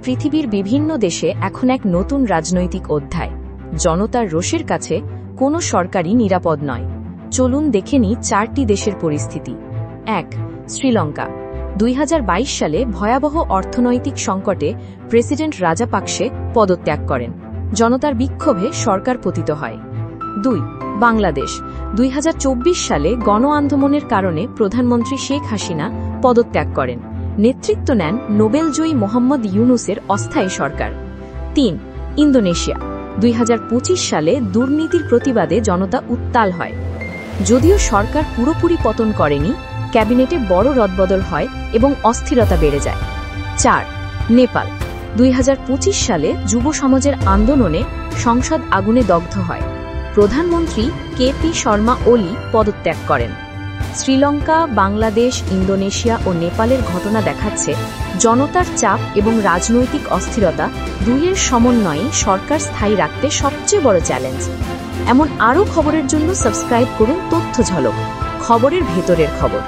পৃথিবীর বিভিন্ন দেশে এখন এক নতুন রাজনৈতিক অধ্যায়। জনতার রোষের কাছে কোনো সরকারই নিরাপদ নয়। চলুন দেখে নিই 4টি দেশের পরিস্থিতি। 1. শ্রীলঙ্কা। 2022 সালে ভয়াবহ অর্থনৈতিক সংকটে প্রেসিডেন্ট রাজাপাকসে পদত্যাগ করেন। জনতার বিক্ষোভে সরকার পতিত হয়। 2. বাংলাদেশ। 2024 সালে গণ আন্দোলনের কারণে প্রধানমন্ত্রী শেখ হাসিনা পদত্যাগ করেন। নেতৃত্ব নেন নোবেলজয়ী মোহাম্মদ ইউনূসের অস্থায়ী সরকার। 3. ইন্দোনেশিয়া। 2025 সালে দুর্নীতির প্রতিবাদে জনতা উত্তাল হয়। যদিও সরকার পুরোপুরি পতন করেনি, ক্যাবিনেটে বড় রদবদল হয় এবং অস্থিরতা বেড়ে যায়। 4. নেপাল। 2025 সালে যুব সমাজের আন্দোলনে সংসদ আগুনে দগ্ধ হয়। প্রধানমন্ত্রী কেপি শর্মা ওলি পদত্যাগ করেন। শ্রীলঙ্কা, বাংলাদেশ, ইন্দোনেশিয়া ও নেপালের ঘটনা দেখাচ্ছে জনতার চাপ এবং রাজনৈতিক অস্থিরতা দুইয়ের সমন্বয়ে সরকার স্থায়ী রাখতে সবচেয়ে বড় চ্যালেঞ্জ। এমন আরও খবরের জন্য সাবস্ক্রাইব করুন তথ্য ঝলক, খবরের ভেতরের খবর।